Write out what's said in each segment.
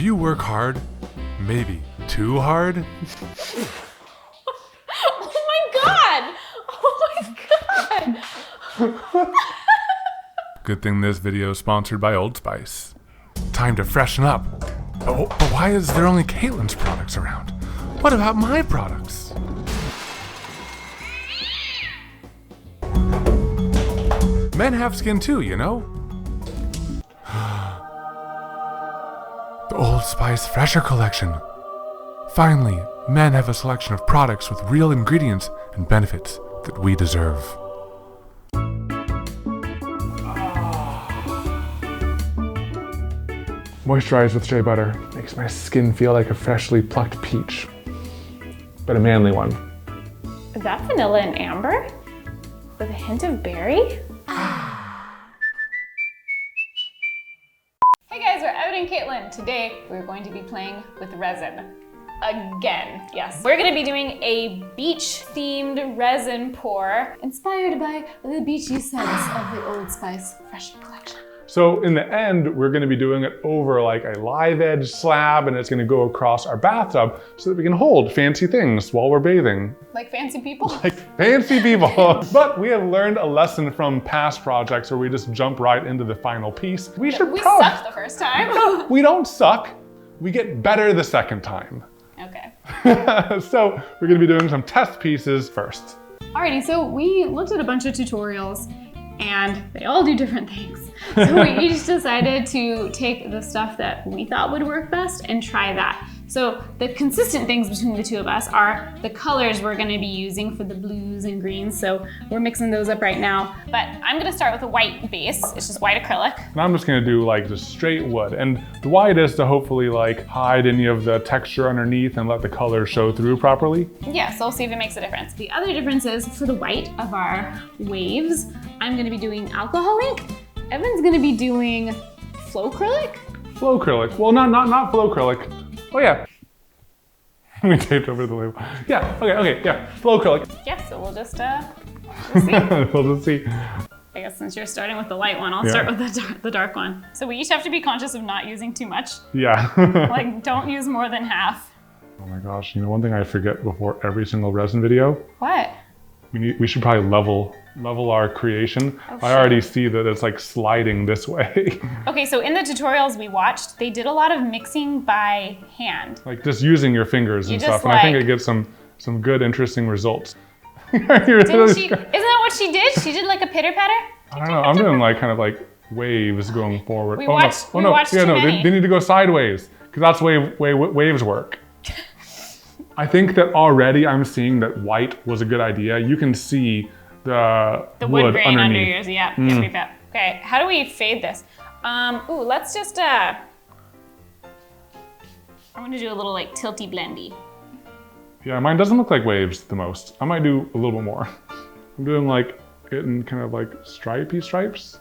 you work hard? Maybe too hard? Oh my god! Oh my god! Good thing this video is sponsored by Old Spice. Time to freshen up. Oh, but why is there only Katelyn's products around? What about my products? Men have skin too, you know? The Old Spice Fresher Collection. Finally, men have a selection of products with real ingredients and benefits that we deserve. Moisturized with shea butter makes my skin feel like a freshly plucked peach, but a manly one. Is that vanilla and amber? With a hint of berry? Hey guys, we're Out and Katelyn. Today we're going to be playing with resin. Again, yes. We're gonna be doing a beach-themed resin pour inspired by the beachy scents of the Old Spice Fresher Collection. So in the end, we're gonna be doing it over like a live edge slab, and it's gonna go across our bathtub so that we can hold fancy things while we're bathing. Like fancy people? Like fancy people. But we have learned a lesson from past projects where we just jump right into the final piece. We sucked the first time. We don't suck. We get better the second time. Okay. So we're gonna be doing some test pieces first. Alrighty, so we looked at a bunch of tutorials and they all do different things. So we each decided to take the stuff that we thought would work best and try that. So the consistent things between the two of us are the colors we're gonna be using for the blues and greens. So we're mixing those up right now. But I'm gonna start with a white base. It's just white acrylic. And I'm just gonna do like just straight wood. And the white is to hopefully like hide any of the texture underneath and let the color show through properly. Yeah, so we'll see if it makes a difference. The other difference is for the white of our waves, I'm gonna be doing alcohol ink. Evan's gonna be doing flow acrylic. Flow acrylic. Well, not flow acrylic. Oh yeah. We taped over the label. Yeah, okay, yeah. Flow acrylic. Yeah, so we'll just see. We'll just see. I guess since you're starting with the light one, I'll start with the dark one. So we each have to be conscious of not using too much. Yeah. Like, don't use more than half. Oh my gosh, you know one thing I forget before every single resin video? What? We should probably level our creation. Oh, I already see that it's like sliding this way. Okay, so in the tutorials we watched, they did a lot of mixing by hand. Like just using your fingers and stuff, and like, I think it gets some good, interesting results. Isn't that what she did? She did like a pitter patter? I don't know, I'm doing like kind of like waves going forward. We watched too many. They need to go sideways, because that's the way waves work. I think that already I'm seeing that white was a good idea. You can see the wood grain underneath. under yours, yeah. Okay, how do we fade this? Let's just, I want to do a little like tilty blendy. Yeah, mine doesn't look like waves the most. I might do a little bit more. I'm doing like it in kind of like stripy stripes.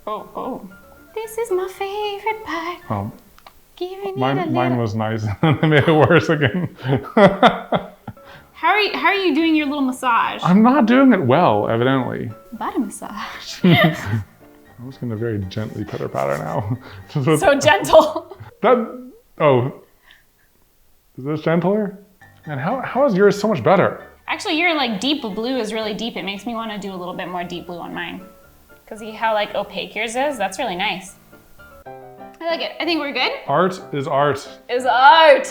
Oh. This is my favorite part. Oh. Mine was nice, and I made it worse again. How are you doing your little massage? I'm not doing it well, evidently. Body massage. I'm just gonna very gently pitter patter now. So gentle. Is this gentler? And how is yours so much better? Actually, your like deep blue is really deep. It makes me want to do a little bit more deep blue on mine. Cause see how like opaque yours is? That's really nice. I like it. I think we're good. Art is art. Is art.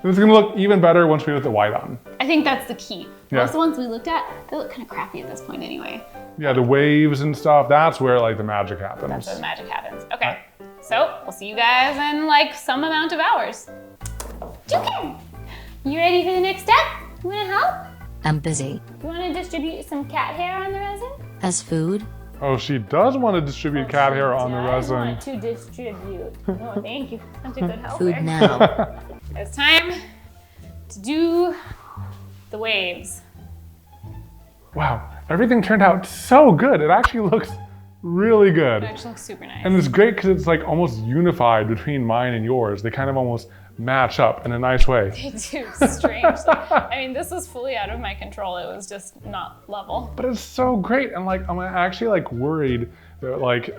It's gonna look even better once we put the white on. I think that's the key. Yeah. Most of the ones we looked at, they look kind of crappy at this point anyway. Yeah, the waves and stuff, that's where like the magic happens. That's where the magic happens. Okay, so we'll see you guys in like some amount of hours. Okay, you ready for the next step? You wanna help? I'm busy. You wanna distribute some cat hair on the resin? As food? Oh, she does want to distribute cat hair on the resin. I want to distribute. Oh, thank you. Such a good helper. Food now. It's time to do the waves. Wow, everything turned out so good. It actually looks really good. It actually looks super nice. And it's great because it's like almost unified between mine and yours. They kind of almost match up in a nice way. They do, strangely. I mean, this was fully out of my control. It was just not level. But it's so great. And like, I'm actually like worried that like,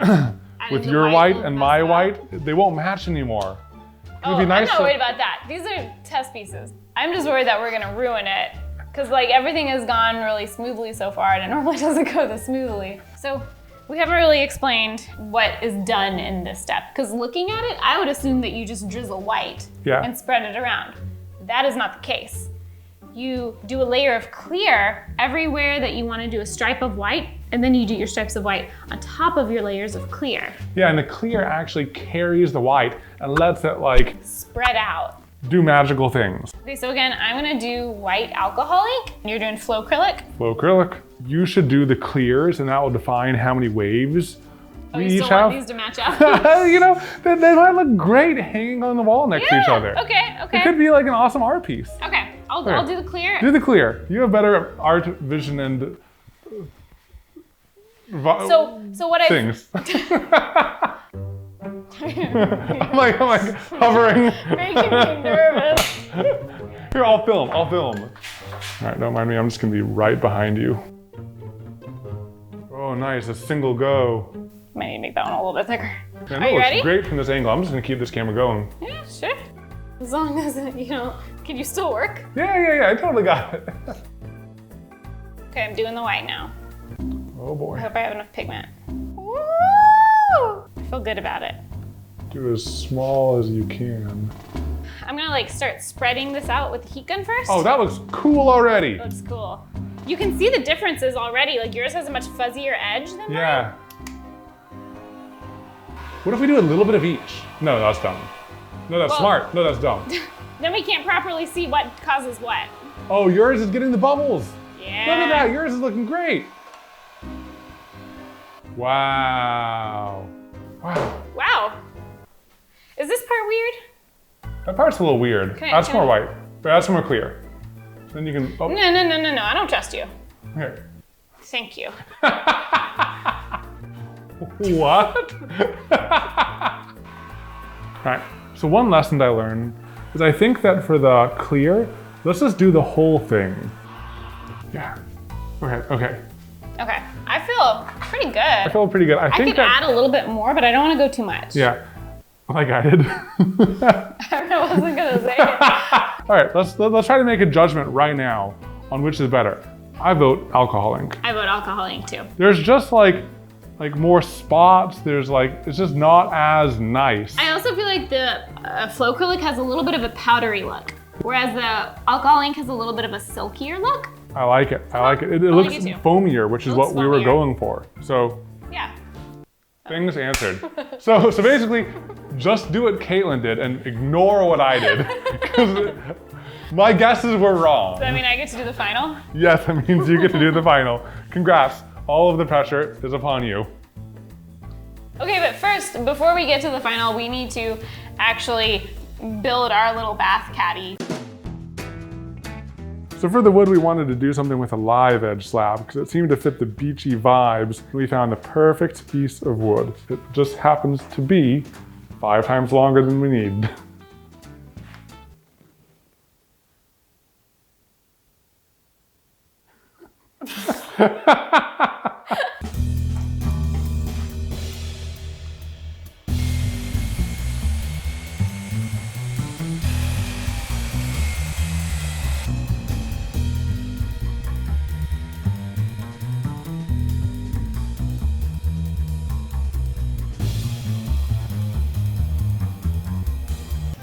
with the your white white will and mess my it up. white, they won't match anymore. It would be nice I'm not to- worried about that. These are test pieces. I'm just worried that we're gonna ruin it. Because like everything has gone really smoothly so far and it normally doesn't go this smoothly. So we haven't really explained what is done in this step. Because looking at it, I would assume that you just drizzle white and spread it around. That is not the case. You do a layer of clear everywhere that you want to do a stripe of white, and then you do your stripes of white on top of your layers of clear. Yeah, and the clear actually carries the white and lets it like Spread out. do magical things. Okay, so again, I'm gonna do white alcohol ink. You're doing flow acrylic. Flow acrylic. You should do the clears, and that will define how many waves Oh, we you each still have. want these to match up? You know, they might look great hanging on the wall next to each other. Okay, It could be like an awesome art piece. Okay, I'll do the clear. Do the clear. You have better art vision and So what I things. I'm like hovering. making me nervous. Here, I'll film. All right, don't mind me. I'm just gonna be right behind you. Oh, nice. A single go. Might need to make that one a little bit thicker. Man, that Are you looks ready? great from this angle. I'm just gonna keep this camera going. Yeah, sure. As long as can you still work? Yeah. I totally got it. Okay, I'm doing the white now. Oh I boy. hope I have enough pigment. Woo! I feel good about it. Do as small as you can. I'm gonna like start spreading this out with the heat gun first. Oh, that looks cool already. Looks cool. You can see the differences already. Like yours has a much fuzzier edge than mine. Yeah. What if we do a little bit of each? No, that's dumb. No, that's Well- smart. No, that's dumb. Then we can't properly see what causes what. Oh, yours is getting the bubbles. Yeah. Look at that. Yours is looking great. Wow. Wow. Is this part weird? That part's a little weird. Okay, Add some okay. more white. But add some more clear. Then you can. Oh, No. I don't trust you. here. Thank you. What? Alright, so one lesson I learned is I think that for the clear, let's just do the whole thing. Yeah. Okay. Okay. I feel pretty good. I feel pretty good. I I think could that. add a little bit more, but I don't want to go too much. Yeah. Like I did. I wasn't gonna say it. Alright, let's try to make a judgment right now on which is better. I vote alcohol ink. I vote alcohol ink too. There's just like more spots. There's it's just not as nice. I also feel like the flow acrylic has a little bit of a powdery look, whereas the alcohol ink has a little bit of a silkier look. I like it. It I looks like it too. foamier, which is It looks what we were foamier. going for. So Yeah. things answered. So basically, just do what Katelyn did and ignore what I did. Because my guesses were wrong. So I mean, I get to do the final. Yes, that means you get to do the final. Congrats. All of the pressure is upon you. Okay, but first, before we get to the final, we need to actually build our little bath caddy. So for the wood, we wanted to do something with a live edge slab because it seemed to fit the beachy vibes. We found the perfect piece of wood. It just happens to be 5 times longer than we need.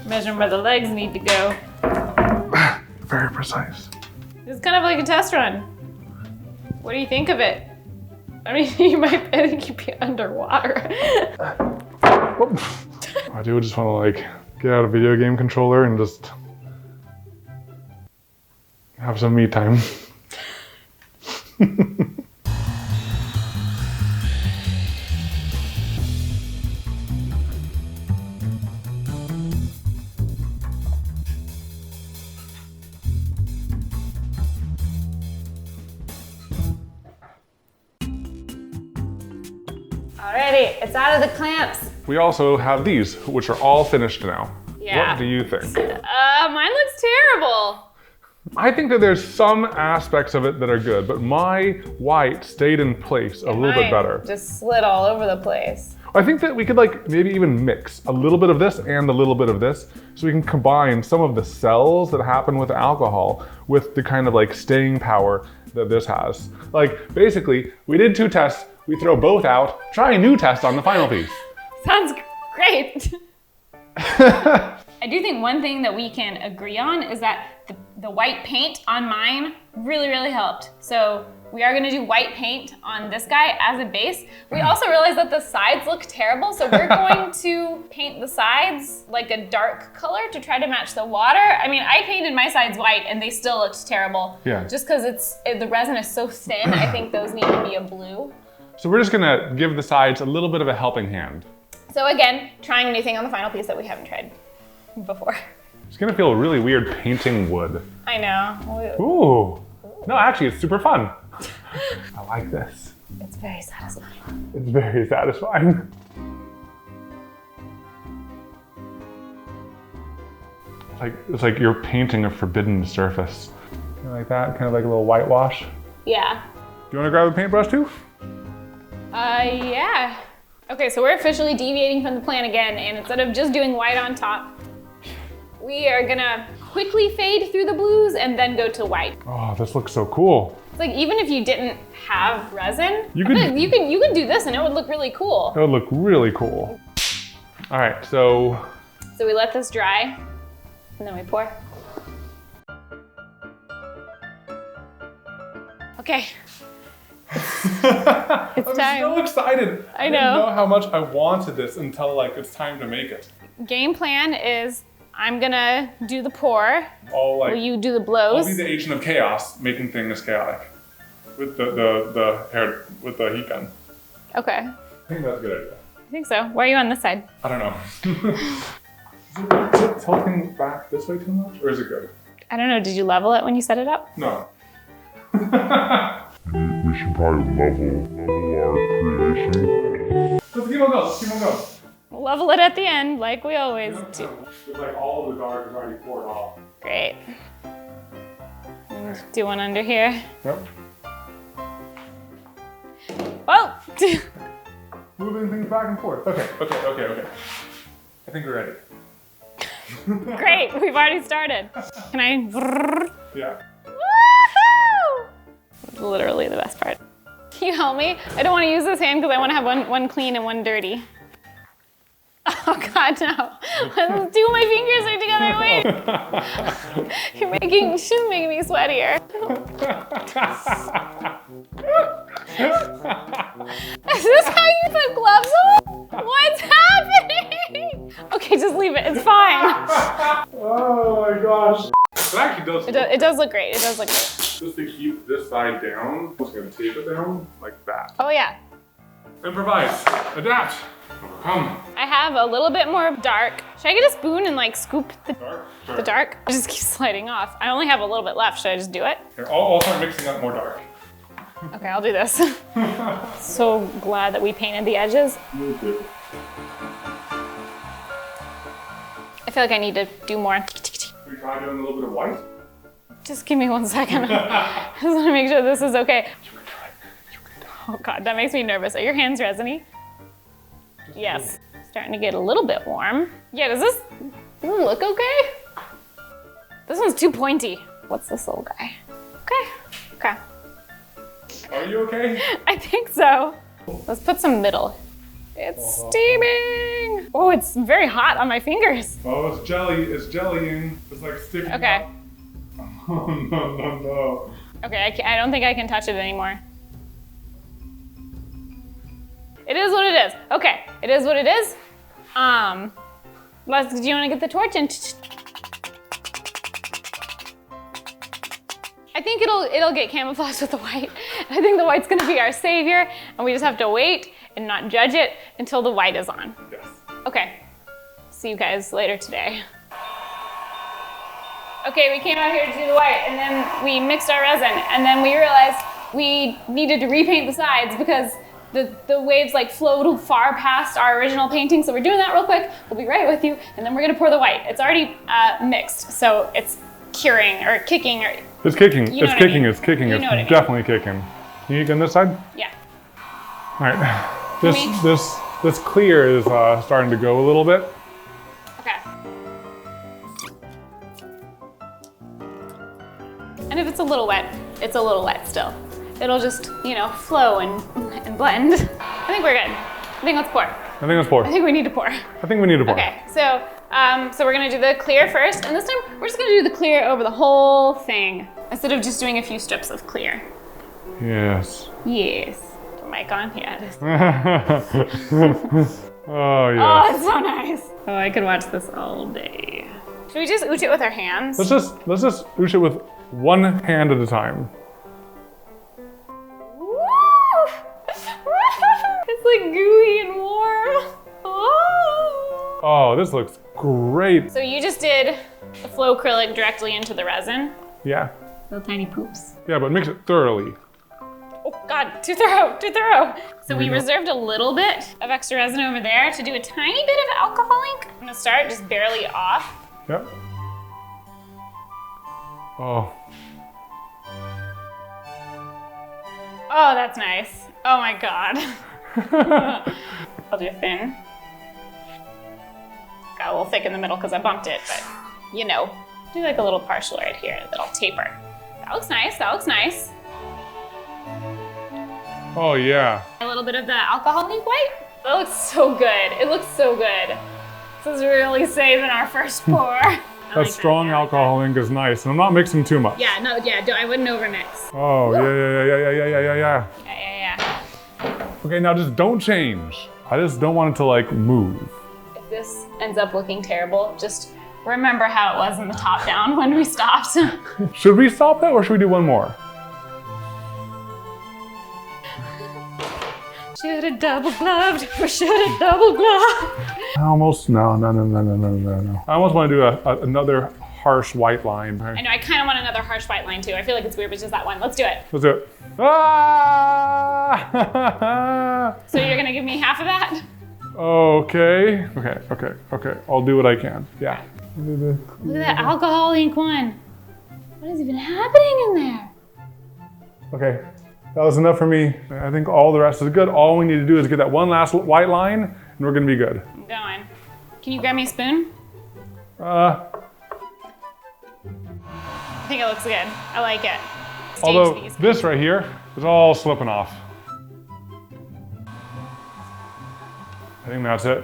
Measuring where the legs need to go. Very precise. It's kind of like a test run. What do you think of it? I mean, I think you'd be underwater. I do just want to get out a video game controller and just have some me time. Alrighty, it's out of the clamps. We also have these, which are all finished now. Yeah. What do you think? Mine looks terrible. I think that there's some aspects of it that are good, but my white stayed in place a little bit Mine better. just slid all over the place. I think that we could like maybe even mix a little bit of this and a little bit of this so we can combine some of the cells that happen with alcohol with the kind of like staying power that this has. Like basically, we did 2 tests, we throw both out, try a new test on the final piece. Sounds great. I do think one thing that we can agree on is that the white paint on mine really, really helped. So we are gonna do white paint on this guy as a base. We also realized that the sides look terrible, so we're going to paint the sides like a dark color to try to match the water. I mean, I painted my sides white and they still looked terrible. Yeah. Just because the resin is so thin, I think those need to be a blue. So we're just gonna give the sides a little bit of a helping hand. So again, trying a new thing on the final piece that we haven't tried before. It's gonna feel really weird painting wood. I know. Ooh. No, actually, it's super fun. I like this. It's very satisfying. It's very satisfying. It's like you're painting a forbidden surface. Kind of like that, kind of like a little whitewash. Yeah. Do you want to grab a paintbrush too? Yeah. Okay, so we're officially deviating from the plan again, and instead of just doing white on top, we are gonna quickly fade through the blues and then go to white. Oh, this looks so cool. It's like even if you didn't have resin, You could do this and it would look really cool. It would look really cool. All right, so we let this dry, and then we pour. Okay. It's time. I'm so excited. I know. didn't know how much I wanted this until like it's time to make it. Game plan is I'm gonna do the pour. Will you do the blows? I'll be the agent of chaos, making things chaotic with the heat gun. Okay. I think that's a good idea. I think so. Why are you on this side? I don't know. Is it tilting back this way too much, or is it good? I don't know. Did you level it when you set it up? No. We should probably level our creation. Let's keep on going. Let's keep on going. We'll level it at the end, like we always do. It's like all of the dark is already poured off. Great. And do one under here. Yep. Whoa! Moving things back and forth. Okay. I think we're ready. Great, we've already started. Can I? Yeah. Woohoo! Literally the best part. Can you help me? I don't want to use this hand because I want to have one clean and one dirty. Oh God, no. Two of my fingers are together, wait. She's making me sweatier. Is this how you put gloves on? What's happening? Okay, just leave it, it's fine. Oh my gosh. It actually does. It does look great, it does look great. Just to keep this side down, I'm just gonna tape it down like that. Oh yeah. Improvise, adapt, overcome. I have a little bit more dark. Should I get a spoon and like scoop the Dark? Sure. the dark? It just keeps sliding off. I only have a little bit left. Should I just do it? Here, I'll start mixing up more dark. Okay, I'll do this. So glad that we painted the edges. Me too. I feel like I need to do more. Should we try doing a little bit of white? Just give me 1 second. I just want to make sure this is okay. Oh God, that makes me nervous. Are your hands resiny? Yes. Starting to get a little bit warm. Yeah, does this look okay? This one's too pointy. What's this little guy? Okay. Are you okay? I think so. Let's put some middle. It's steaming. Oh, it's very hot on my fingers. Oh, it's jellying. It's like sticking Okay. up. Oh, no. Okay, I don't think I can touch it anymore. It is what it is. Okay, it is what it is. Do you want to get the torch and? I think it'll get camouflaged with the white. I think the white's gonna be our savior, and we just have to wait and not judge it until the white is on. Yes. Okay, see you guys later today. Okay, we came out here to do the white, and then we mixed our resin, and then we realized we needed to repaint the sides because the waves like flowed far past our original painting, so we're doing that real quick. We'll be right with you, and then we're gonna pour the white. It's already mixed, so it's curing or kicking or. It's kicking. You know It's what I kicking. mean. It's kicking. You It's know what I mean. definitely kicking. Can you get on this side? Yeah. All right. This This clear is starting to go a little bit. Okay. And if it's a little wet, it's a little wet still. It'll just, you know, flow and blend. I think we're good. I think let's pour. I think let's pour. I think we need to pour. I think we need to pour. Okay, so we're gonna do the clear first, and this time we're just gonna do the clear over the whole thing instead of just doing a few strips of clear. Yes. Yes. Put the mic on? Yeah, it is. Oh, yes. Oh, it's so nice. Oh, I could watch this all day. Should we just ooch it with our hands? Let's just ooch it with one hand at a time. Woo! It's like gooey and warm. Oh. Oh, this looks great. So you just did the flow acrylic directly into the resin. Yeah. Little tiny poops. Yeah, but mix it thoroughly. Oh God, too thorough, too thorough. So we reserved a little bit of extra resin over there to do a tiny bit of alcohol ink. I'm gonna start just barely off. Yep. Oh. Oh, that's nice. Oh my God. I'll do thin. Got a little thick in the middle because I bumped it, but you know. Do like a little partial right here, a little taper. That looks nice, that looks nice. Oh, yeah. A little bit of the alcohol ink white. That looks so good. It looks so good. This is really saving our first pour. That strong alcohol ink is nice, and I'm not mixing too much. Yeah, no, yeah, I wouldn't overmix. Oh, yeah. Yeah. Okay, now just don't change. I just don't want it to like move. If this ends up looking terrible, just remember how it was in the top down when we stopped. Should we stop that or should we do one more? Should have double gloved. We should have double gloved. Almost, no. I almost want to do another harsh white line. I know, I kind of want another harsh white line too. I feel like it's weird, but just that one. Let's do it. Let's do it. Ah! So you're gonna give me half of that? Okay. I'll do what I can. Yeah. Look at that alcohol ink one. What is even happening in there? Okay, that was enough for me. I think all the rest is good. All we need to do is get that one last white line and we're gonna be good. I'm going. Can you grab me a spoon? Uh, I think it looks good. I like it. Stage although these. this right here is all slipping off. I think that's it.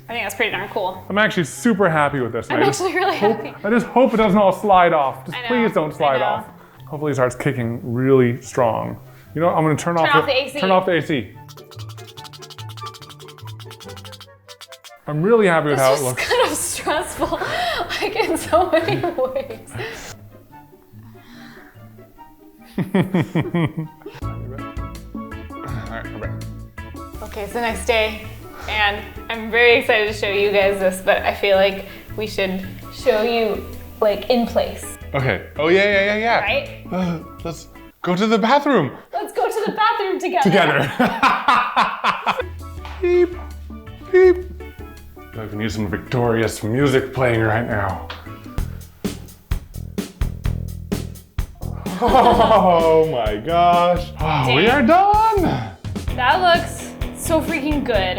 I think that's pretty darn cool. I'm actually super happy with this. I'm actually really happy. I just hope it doesn't all slide off. Just I know, please don't slide I know. off. Hopefully it starts kicking really strong. You know what? I'm gonna turn off the AC. Turn off the AC. I'm really happy with how it looks. It's kind of stressful, like in so many ways. Alright, I'm ready. Okay, it's the next day, and I'm very excited to show you guys this, but I feel like we should show you like in place, Okay. Oh yeah. right? Let's go to the bathroom Let's go to the bathroom together. Beep, beep. I can use some victorious music playing right now. Oh my gosh. Oh, we are done. That looks so freaking good.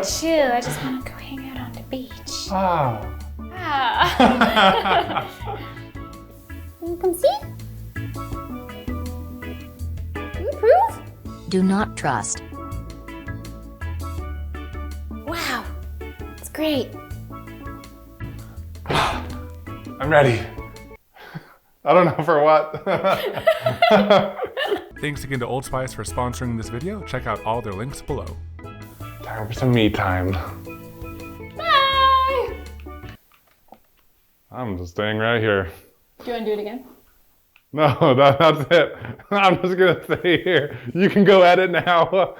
Chill, I just want to go hang out on the beach. Ah. Ah. You come see? You approve? Do not trust. Wow, it's great. I'm ready. I don't know for what. Thanks again to Old Spice for sponsoring this video. Check out all their links below. Time for some me time. Bye! I'm just staying right here. Do you want to do it again? No, that's it. I'm just gonna stay here. You can go edit now.